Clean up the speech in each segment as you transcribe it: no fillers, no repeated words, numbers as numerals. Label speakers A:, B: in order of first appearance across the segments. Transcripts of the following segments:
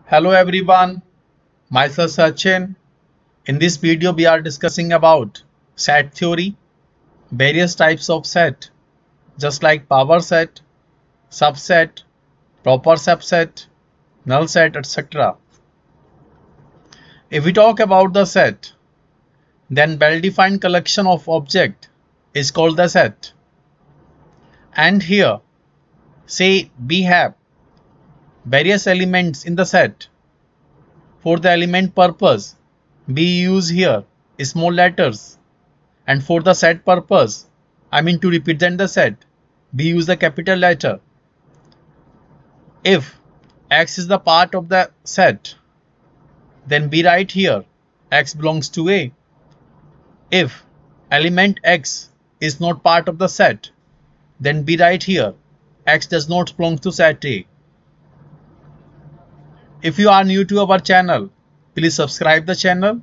A: Hello everyone, myself Sachin. In this video we are discussing about set theory, various types of set, just like power set, subset, proper subset, null set, etc. If we talk about the set, then well-defined collection of object is called the set. And here, say we have various elements in the set. For the element purpose, we use here small letters, and for the set purpose, to represent the set, we use the capital letter. If X is the part of the set, then we write here X belongs to A. If element X is not part of the set, then we write here X does not belong to set A. If you are new to our channel, please subscribe the channel.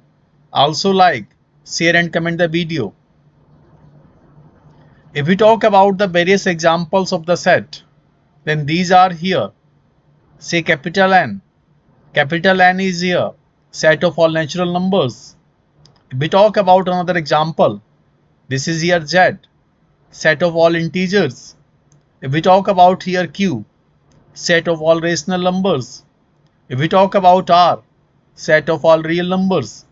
A: Also like, share and comment the video. If we talk about the various examples of the set, then these are here. Say capital N. Capital N is here set of all natural numbers. If we talk about another example, this is here Z, set of all integers. If we talk about here Q, set of all rational numbers. If we talk about R, set of all real numbers.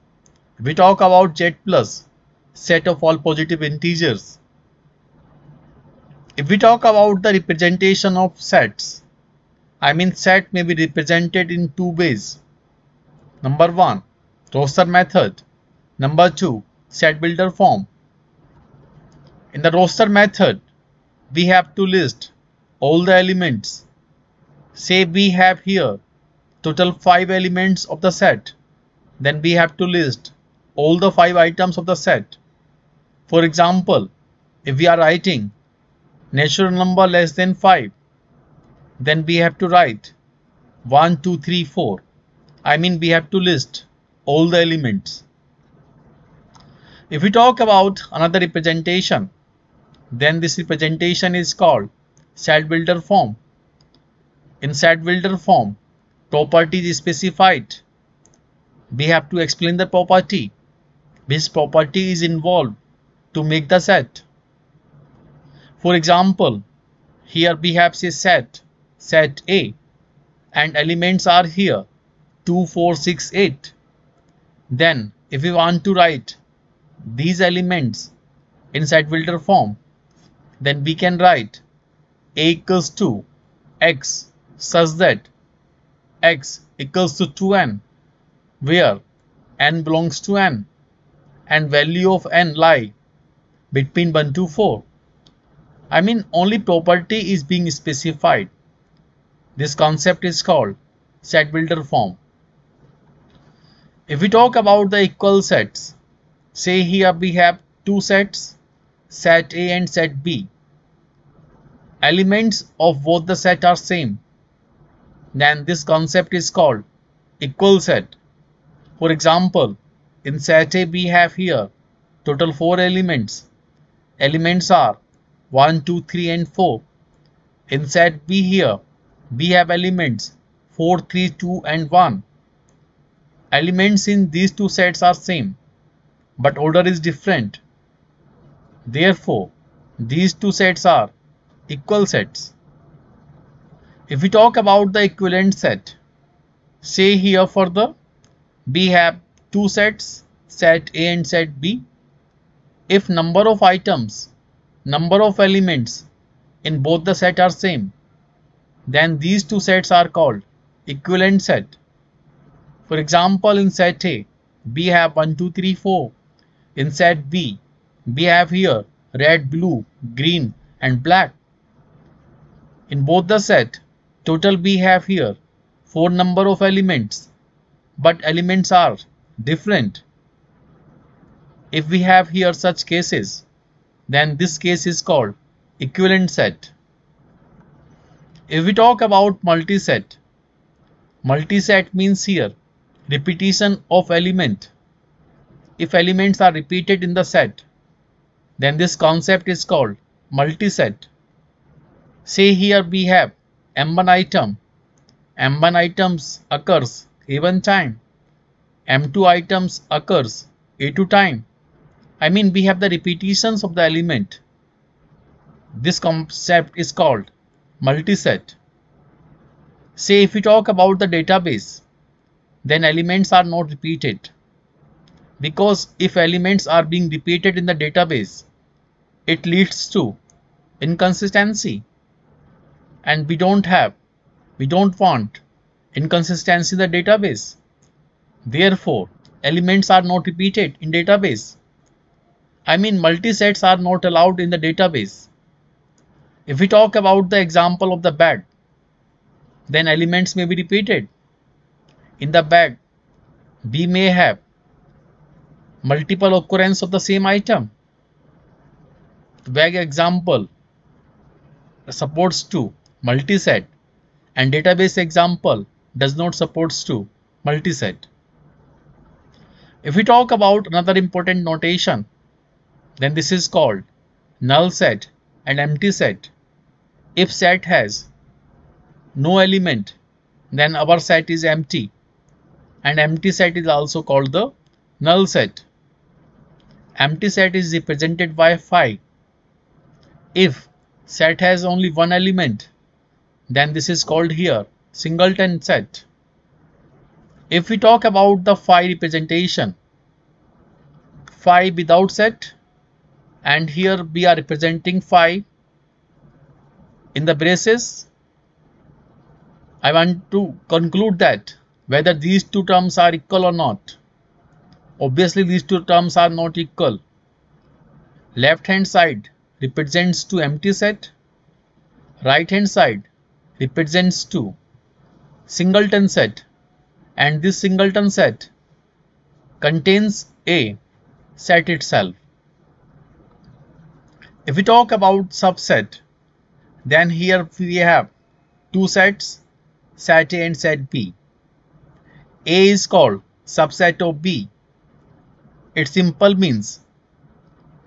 A: If we talk about Z plus, set of all positive integers. If we talk about the representation of sets, set may be represented in two ways. Number 1, roster method. Number 2, set builder form. In the roster method, we have to list all the elements. Say we have here total 5 elements of the set, then we have to list all the 5 items of the set. For example, if we are writing natural number less than 5, then we have to write 1, 2, 3, 4. We have to list all the elements. If we talk about another representation, then this representation is called set builder form. In set builder form, property is specified. We have to explain the property. Which property is involved to make the set. For example, here we have say set A, and elements are here 2, 4, 6, 8. Then if we want to write these elements in set builder form, then we can write A equals to X such that X equals to 2n, where n belongs to n and value of n lie between 1 to 4. Only property is being specified. This concept is called set builder form. If we talk about the equal sets, say here we have two sets, set A and set B. Elements of both the set are same. Then this concept is called equal set. For example, in set A we have here total 4 elements. Elements are 1, 2, 3 and 4. In set B here we have elements 4, 3, 2 and 1. Elements in these two sets are same, but order is different. Therefore, these two sets are equal sets. If we talk about the equivalent set, say here further, we have two sets, set A and set B. If number of items, number of elements in both the set are same, then these two sets are called equivalent set. For example, in set A, we have 1, 2, 3, 4. In set B, we have here red, blue, green and black. In both the set, total we have here 4 number of elements, but elements are different. If we have here such cases, then this case is called equivalent set. If we talk about multiset, multiset means here repetition of element. If elements are repeated in the set, then this concept is called multiset. Say here we have M1 item M1 items occurs A1 time, M2 items occurs A2 time. I mean, we have the repetitions of the element. This concept is called multiset. Say if we talk about the database, then elements are not repeated. Because if elements are being repeated in the database, it leads to inconsistency. And we don't want inconsistency in the database. Therefore, elements are not repeated in database. I mean, multisets are not allowed in the database. If we talk about the example of the bag, then elements may be repeated. In the bag, we may have multiple occurrence of the same item. The bag example supports to multiset, and database example does not supports to multiset. If we talk about another important notation, then this is called null set and empty set. If set has no element, then our set is empty, and empty set is also called the null set. Empty set is represented by phi. If set has only one element, then this is called here singleton set. If we talk about the phi representation, phi without set, and here we are representing phi in the braces, I want to conclude that whether these two terms are equal or not. Obviously, these two terms are not equal. Left hand side represents to empty set, right hand side represents to singleton set, and this singleton set contains a set itself. If we talk about subset, then here we have two sets, set A and set B. A is called subset of B. It simple means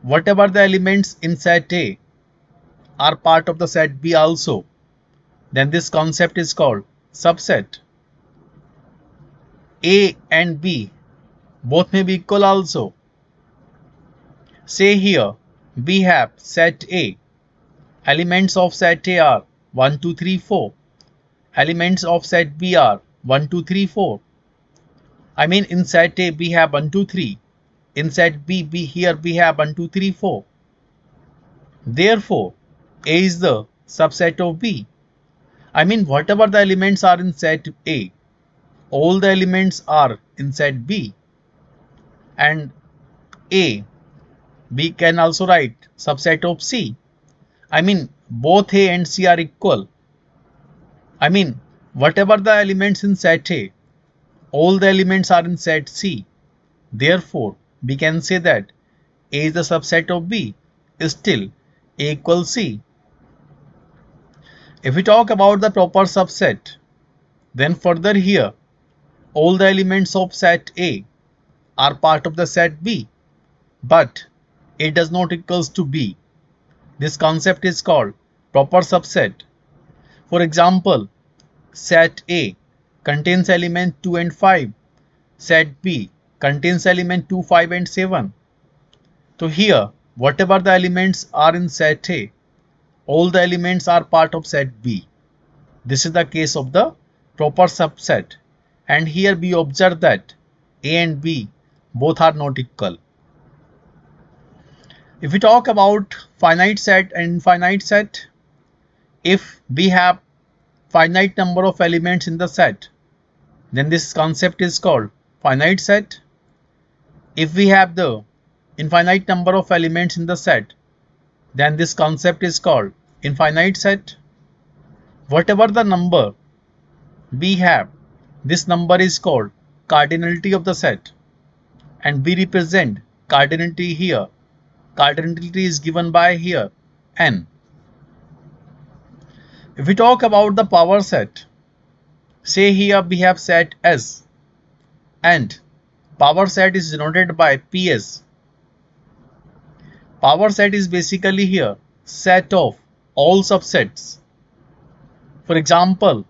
A: whatever the elements in set A are part of the set B also, then this concept is called subset. A and B both may be equal also. Say here we have set A. Elements of set A are 1, 2, 3, 4. Elements of set B are 1, 2, 3, 4. I mean, in set A we have 1, 2, 3. In set B, here we have 1, 2, 3, 4. Therefore, A is the subset of B. I mean, whatever the elements are in set A, all the elements are in set B. And A, we can also write subset of C. I mean, both A and C are equal. I mean, whatever the elements in set A, all the elements are in set C. Therefore, we can say that A is the subset of B. Still, A equals C. If we talk about the proper subset, then further here, all the elements of set A are part of the set B, but A does not equals to B. This concept is called proper subset. For example, set A contains element 2 and 5. Set B contains element 2, 5 and 7. So here, whatever the elements are in set A, all the elements are part of set B. This is the case of the proper subset. And here we observe that A and B both are not equal. If we talk about finite set and infinite set, if we have finite number of elements in the set, then this concept is called finite set. If we have the infinite number of elements in the set, then this concept is called infinite set. Whatever the number we have, this number is called cardinality of the set, and we represent cardinality here. Cardinality is given by here n. If we talk about the power set, say here we have set S, and power set is denoted by PS. Power set is basically here set of all subsets. For example,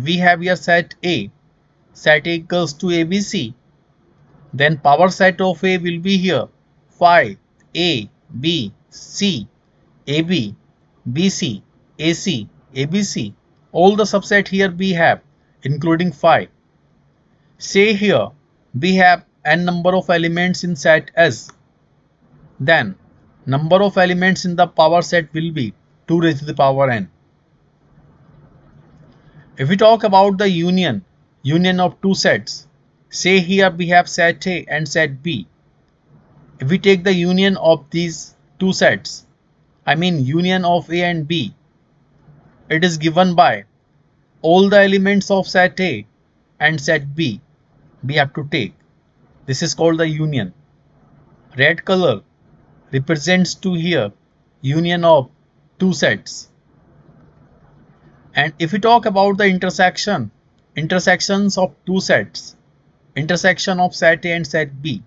A: we have here set A. Set A equals to ABC. Then power set of A will be here 5 A, B, C, AB, BC, AC, ABC. All the subset here we have including 5. Say here we have n number of elements in set S. Then number of elements in the power set will be 2 raised to the power n. If we talk about the union of two sets, say here we have set A and set B. If we take the union of these two sets, I mean union of A and B, it is given by all the elements of set A and set B we have to take. This is called the union. Red color represents to here union of two sets. And if we talk about the intersections of two sets, intersection of set A and set B,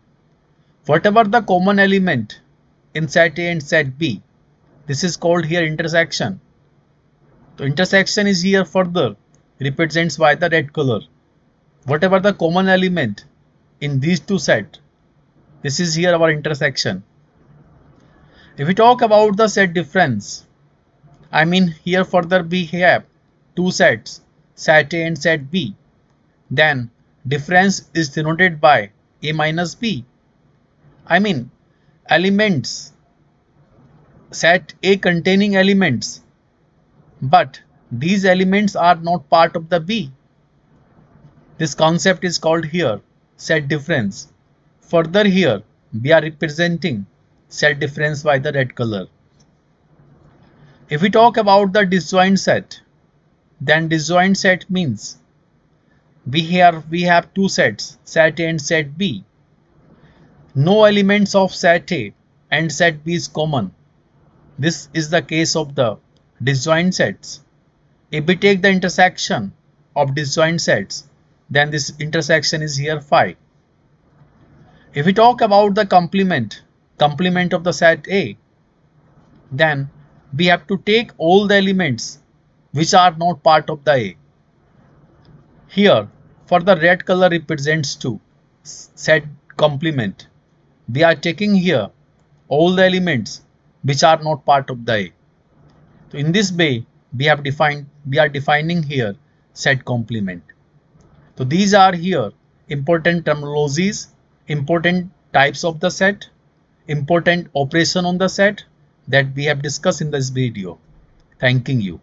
A: whatever the common element in set A and set B, this is called here intersection. So intersection is here further represents by the red color. Whatever the common element in these two sets, this is here our intersection. If we talk about the set difference, I mean here further we have two sets, set A and set B. Then difference is denoted by A minus B. I mean elements, set A containing elements, but these elements are not part of the B. This concept is called here set difference. Further here we are representing set difference by the red color. If we talk about the disjoint set, then disjoint set means we have two sets, set A and set B. No elements of set A and set B is common. This is the case of the disjoint sets. If we take the intersection of disjoint sets, then this intersection is here 5. If we talk about the complement of the set A, then we have to take all the elements which are not part of the A. Here for the red color represents to set complement. We are taking here all the elements which are not part of the A. So in this way we are defining here set complement. So these are here important terminologies, important types of the set, important operation on the set that we have discussed in this video. Thanking you.